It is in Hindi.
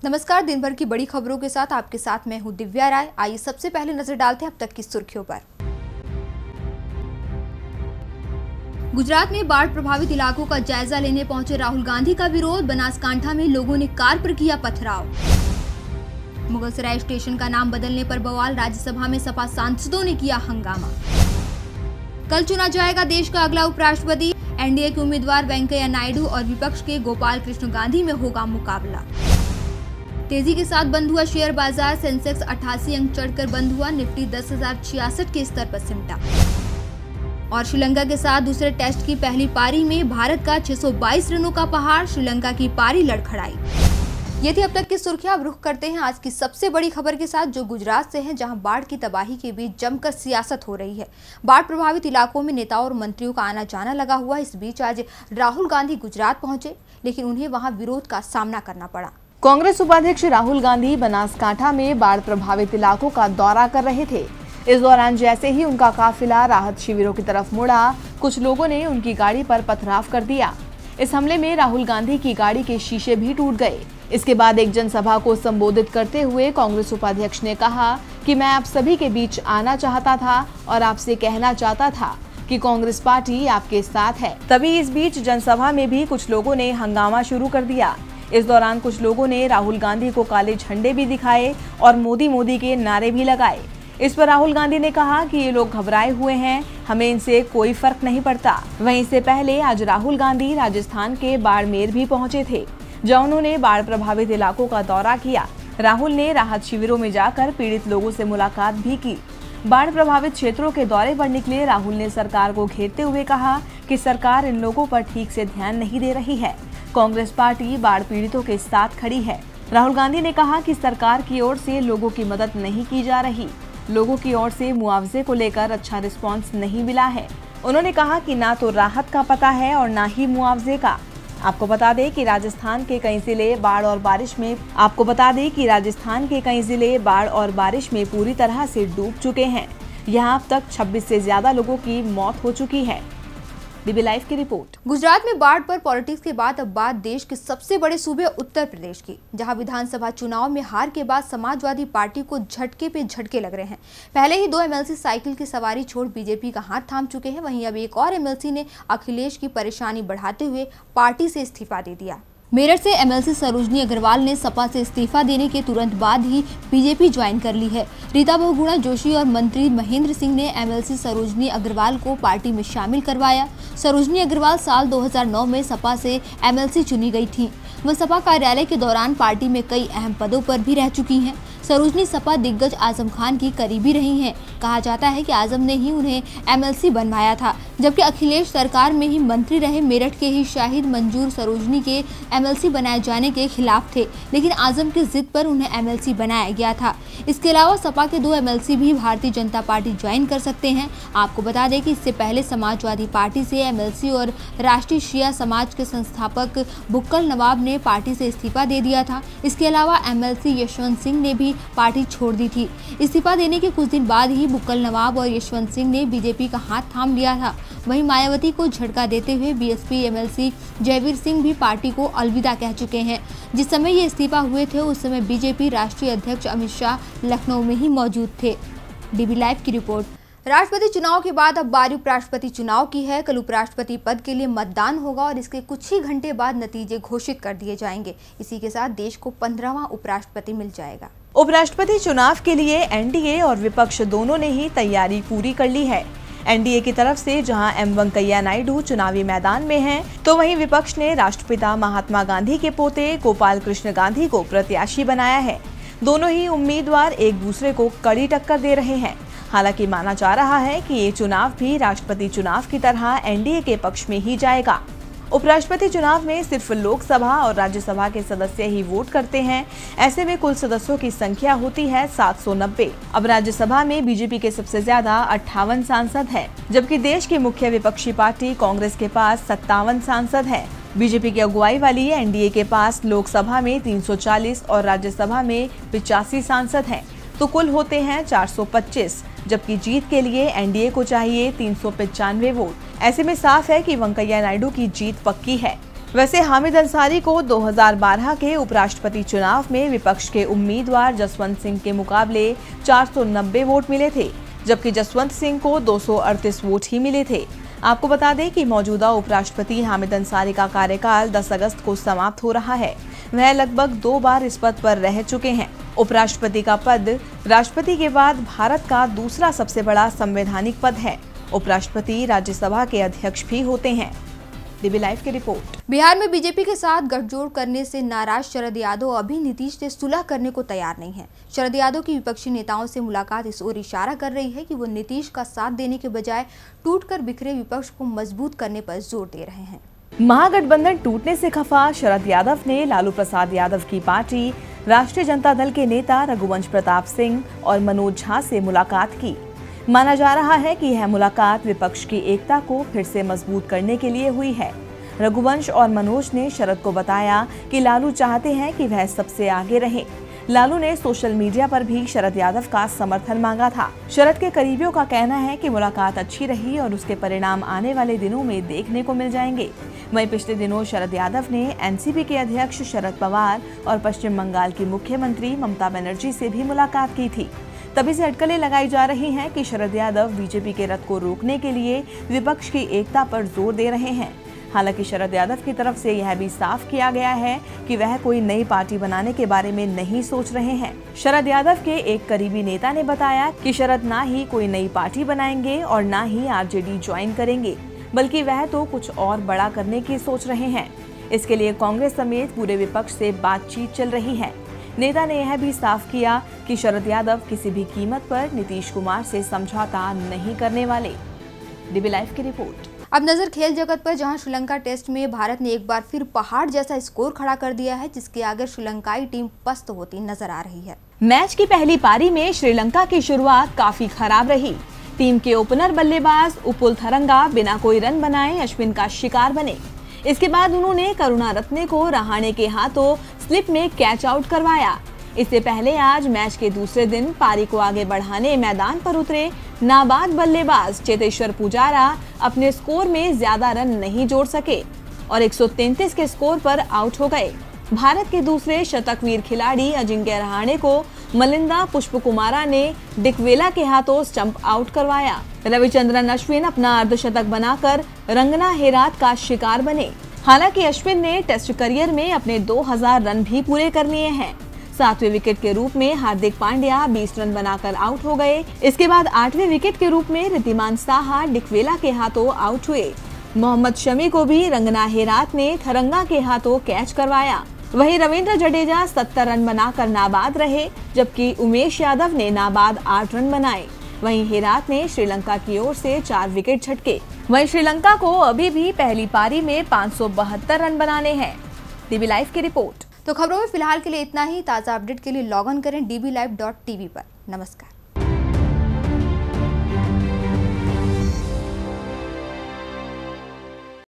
नमस्कार, दिन भर की बड़ी खबरों के साथ आपके साथ मैं हूं दिव्या राय। आइए सबसे पहले नजर डालते हैं अब तक की सुर्खियों पर। गुजरात में बाढ़ प्रभावित इलाकों का जायजा लेने पहुंचे राहुल गांधी का विरोध। बनासकांठा में लोगों ने कार पर किया पथराव। मुगलसराय स्टेशन का नाम बदलने पर बवाल। राज्यसभा में सपा सांसदों ने किया हंगामा। कल चुना जाएगा देश का अगला उपराष्ट्रपति। एनडीए के उम्मीदवार वेंकैया नायडू और विपक्ष के गोपाल कृष्ण गांधी में होगा मुकाबला। तेजी के साथ बंद हुआ शेयर बाजार। सेंसेक्स 88 अंक चढ़कर बंद हुआ। निफ्टी 10,066 के स्तर पर सिमटा। और श्रीलंका के साथ दूसरे टेस्ट की पहली पारी में भारत का 622 रनों का पहाड़। श्रीलंका की पारी लड़खड़ाई। ये थी अब तक की सुर्खियां। अब रुख करते हैं आज की सबसे बड़ी खबर के साथ, जो गुजरात से है, जहां बाढ़ की तबाही के बीच जमकर सियासत हो रही है। बाढ़ प्रभावित इलाकों में नेताओं और मंत्रियों का आना जाना लगा हुआ। इस बीच आज राहुल गांधी गुजरात पहुंचे, लेकिन उन्हें वहां विरोध का सामना करना पड़ा। कांग्रेस उपाध्यक्ष राहुल गांधी बनासकांठा में बाढ़ प्रभावित इलाकों का दौरा कर रहे थे। इस दौरान जैसे ही उनका काफिला राहत शिविरों की तरफ मुड़ा, कुछ लोगों ने उनकी गाड़ी पर पथराव कर दिया। इस हमले में राहुल गांधी की गाड़ी के शीशे भी टूट गए। इसके बाद एक जनसभा को संबोधित करते हुए कांग्रेस उपाध्यक्ष ने कहा कि मैं आप सभी के बीच आना चाहता था और आपसे कहना चाहता था कि कांग्रेस पार्टी आपके साथ है। तभी इस बीच जनसभा में भी कुछ लोगों ने हंगामा शुरू कर दिया। इस दौरान कुछ लोगों ने राहुल गांधी को काले झंडे भी दिखाए और मोदी मोदी के नारे भी लगाए। इस पर राहुल गांधी ने कहा कि ये लोग घबराए हुए हैं, हमें इनसे कोई फर्क नहीं पड़ता। वहीं इससे पहले आज राहुल गांधी राजस्थान के बाड़मेर भी पहुंचे थे, जहां उन्होंने बाढ़ प्रभावित इलाकों का दौरा किया। राहुल ने राहत शिविरों में जाकर पीड़ित लोगों से मुलाकात भी की। बाढ़ प्रभावित क्षेत्रों के दौरे पर निकले राहुल ने सरकार को घेरते हुए कहा कि सरकार इन लोगों पर ठीक से ध्यान नहीं दे रही है। कांग्रेस पार्टी बाढ़ पीड़ितों के साथ खड़ी है। राहुल गांधी ने कहा कि सरकार की ओर से लोगों की मदद नहीं की जा रही। लोगों की ओर से मुआवजे को लेकर अच्छा रिस्पांस नहीं मिला है। उन्होंने कहा कि ना तो राहत का पता है और ना ही मुआवजे का। आपको बता दें कि राजस्थान के कई जिले बाढ़ और बारिश में पूरी तरह से डूब चुके हैं। यहाँ अब तक 26 से ज्यादा लोगों की मौत हो चुकी है। डीबी लाइव की रिपोर्ट। गुजरात में बाढ़ पर पॉलिटिक्स के बाद अब बात देश के सबसे बड़े सूबे उत्तर प्रदेश की, जहां विधानसभा चुनाव में हार के बाद समाजवादी पार्टी को झटके पे झटके लग रहे हैं। पहले ही 2 एमएलसी साइकिल की सवारी छोड़ बीजेपी का हाथ थाम चुके हैं। वहीं अब एक और एमएलसी ने अखिलेश की परेशानी बढ़ाते हुए पार्टी से इस्तीफा दे दिया। मेरठ से एमएलसी सरोजनी अग्रवाल ने सपा से इस्तीफा देने के तुरंत बाद ही बीजेपी ज्वाइन कर ली है। रीता बहुगुणा जोशी और मंत्री महेंद्र सिंह ने एमएलसी सरोजनी अग्रवाल को पार्टी में शामिल करवाया। सरोजनी अग्रवाल साल 2009 में सपा से एमएलसी चुनी गई थी। वह सपा कार्यालय के दौरान पार्टी में कई अहम पदों पर भी रह चुकी हैं। सरोजनी सपा दिग्गज आजम खान की करीबी रही हैं। कहा जाता है कि आजम ने ही उन्हें एमएलसी बनवाया था, जबकि अखिलेश सरकार में ही मंत्री रहे। मेरठ के ही शाहिद मंजूर सरोजनी के एमएलसी बनाए जाने के खिलाफ थे, लेकिन आजम की जिद पर उन्हें एमएलसी बनाया गया था। इसके अलावा सपा के 2 एमएलसी भी भारतीय जनता पार्टी ज्वाइन कर सकते हैं। आपको बता दें कि इससे पहले समाजवादी पार्टी से एमएलसी और राष्ट्रीय शिया समाज के संस्थापक बुक्कल नवाब ने पार्टी से इस्तीफा दे दिया था। इसके अलावा एमएलसी यशवंत सिंह ने भी पार्टी छोड़ दी थी। इस्तीफा देने के कुछ दिन बाद ही बुक्कल नवाब और यशवंत सिंह ने बीजेपी का हाथ थाम लिया था। वहीं मायावती को झटका देते हुए बीएसपी एमएलसी जयवीर सिंह भी पार्टी को अलविदा कह चुके हैं। जिस समय ये इस्तीफा हुए थे उस समय बीजेपी राष्ट्रीय अध्यक्ष अमित शाह लखनऊ में ही मौजूद थे। डीबी लाइव की रिपोर्ट। राष्ट्रपति चुनाव के बाद अब बारी उपराष्ट्रपति चुनाव की है। कल उपराष्ट्रपति पद के लिए मतदान होगा और इसके कुछ ही घंटे बाद नतीजे घोषित कर दिए जाएंगे। इसी के साथ देश को 15वां उपराष्ट्रपति मिल जाएगा। उपराष्ट्रपति चुनाव के लिए एनडीए और विपक्ष दोनों ने ही तैयारी पूरी कर ली है। एनडीए की तरफ से जहां एम वेंकैया नायडू चुनावी मैदान में हैं, तो वहीं विपक्ष ने राष्ट्रपिता महात्मा गांधी के पोते गोपाल कृष्ण गांधी को प्रत्याशी बनाया है। दोनों ही उम्मीदवार एक दूसरे को कड़ी टक्कर दे रहे हैं। हालांकि माना जा रहा है कि ये चुनाव भी राष्ट्रपति चुनाव की तरह एनडीए के पक्ष में ही जाएगा। उपराष्ट्रपति चुनाव में सिर्फ लोकसभा और राज्यसभा के सदस्य ही वोट करते हैं। ऐसे में कुल सदस्यों की संख्या होती है 790। अब राज्यसभा में बीजेपी के सबसे ज्यादा 58 सांसद हैं, जबकि देश की मुख्य विपक्षी पार्टी कांग्रेस के पास 57 सांसद हैं। बीजेपी की अगुवाई वाली एनडीए के पास लोकसभा में 340 और राज्यसभा में 85 सांसद हैं, तो कुल होते हैं 425, जबकि जीत के लिए एनडीए को चाहिए 395 वोट। ऐसे में साफ है कि वेंकैया नायडू की जीत पक्की है। वैसे हामिद अंसारी को 2012 के उपराष्ट्रपति चुनाव में विपक्ष के उम्मीदवार जसवंत सिंह के मुकाबले 490 वोट मिले थे, जबकि जसवंत सिंह को 238 वोट ही मिले थे। आपको बता दें कि मौजूदा उपराष्ट्रपति हामिद अंसारी का कार्यकाल 10 अगस्त को समाप्त हो रहा है। वह लगभग 2 बार इस पद पर रह चुके हैं। उपराष्ट्रपति का पद राष्ट्रपति के बाद भारत का दूसरा सबसे बड़ा संवैधानिक पद है। उपराष्ट्रपति राज्यसभा के अध्यक्ष भी होते हैं। डीबी लाइव की रिपोर्ट। बिहार में बीजेपी के साथ गठजोड़ करने से नाराज शरद यादव अभी नीतीश से सुलह करने को तैयार नहीं है। शरद यादव की विपक्षी नेताओं से मुलाकात इस ओर इशारा कर रही है कि वो नीतीश का साथ देने के बजाय टूटकर बिखरे विपक्ष को मजबूत करने पर जोर दे रहे हैं। महागठबंधन टूटने से खफा शरद यादव ने लालू प्रसाद यादव की पार्टी राष्ट्रीय जनता दल के नेता रघुवंश प्रताप सिंह और मनोज झा से मुलाकात की। माना जा रहा है कि यह मुलाकात विपक्ष की एकता को फिर से मजबूत करने के लिए हुई है। रघुवंश और मनोज ने शरद को बताया कि लालू चाहते हैं कि वह सबसे आगे रहे। लालू ने सोशल मीडिया पर भी शरद यादव का समर्थन मांगा था। शरद के करीबियों का कहना है कि मुलाकात अच्छी रही और उसके परिणाम आने वाले दिनों में देखने को मिल जाएंगे। वहीं पिछले दिनों शरद यादव ने एनसीपी के अध्यक्ष शरद पवार और पश्चिम बंगाल की मुख्यमंत्री ममता बनर्जी से भी मुलाकात की थी। तभी से अटकलें लगाई जा रही हैं कि शरद यादव बीजेपी के रथ को रोकने के लिए विपक्ष की एकता पर जोर दे रहे हैं। हालांकि शरद यादव की तरफ से यह भी साफ किया गया है कि वह कोई नई पार्टी बनाने के बारे में नहीं सोच रहे हैं। शरद यादव के एक करीबी नेता ने बताया कि शरद ना ही कोई नई पार्टी बनाएंगे और ना ही आरजेडी ज्वाइन करेंगे, बल्कि वह तो कुछ और बड़ा करने की सोच रहे हैं। इसके लिए कांग्रेस समेत पूरे विपक्ष से बातचीत चल रही है। नेता ने यह भी साफ किया कि शरद यादव किसी भी कीमत पर नीतीश कुमार से समझौता नहीं करने वाले। डीबी लाइव की रिपोर्ट। अब नजर खेल जगत पर, जहां श्रीलंका टेस्ट में भारत ने एक बार फिर पहाड़ जैसा स्कोर खड़ा कर दिया है, जिसके आगे श्रीलंकाई टीम पस्त होती नजर आ रही है। मैच की पहली पारी में श्रीलंका की शुरुआत काफी खराब रही। टीम के ओपनर बल्लेबाज उपुल थरंगा बिना कोई रन बनाए अश्विन का शिकार बने। इसके बाद उन्होंने करुणारत्ने को रहाणे के हाथों स्लिप में कैच आउट करवाया। इससे पहले आज मैच के दूसरे दिन पारी को आगे बढ़ाने मैदान पर उतरे नाबाद बल्लेबाज चेतेश्वर पुजारा अपने स्कोर में ज्यादा रन नहीं जोड़ सके और 133 के स्कोर पर आउट हो गए। भारत के दूसरे शतकवीर खिलाड़ी अजिंक्य रहाणे को मलिंदा पुष्पकुमारा ने डिकवेला के हाथों स्टंप आउट करवाया। रविचंद्रन अश्विन अपना अर्धशतक बनाकर रंगना हेरात का शिकार बने। हालांकि अश्विन ने टेस्ट करियर में अपने 2000 रन भी पूरे कर लिए हैं। 7वें विकेट के रूप में हार्दिक पांड्या 20 रन बनाकर आउट हो गए। इसके बाद 8वें विकेट के रूप में रिद्धिमान साहा डिकवेला के हाथों आउट हुए। मोहम्मद शमी को भी रंगना हेरात ने थरंगा के हाथों कैच करवाया। वहीं रविंद्र जडेजा 70 रन बनाकर नाबाद रहे, जबकि उमेश यादव ने नाबाद 8 रन बनाए। वहीं हेरात ने श्रीलंका की ओर से 4 विकेट झटके। वहीं श्रीलंका को अभी भी पहली पारी में 572 रन बनाने हैं। डीबी लाइव की रिपोर्ट। तो खबरों में फिलहाल के लिए इतना ही। ताज़ा अपडेट के लिए लॉग ऑन करें dblive.tv पर। नमस्कार।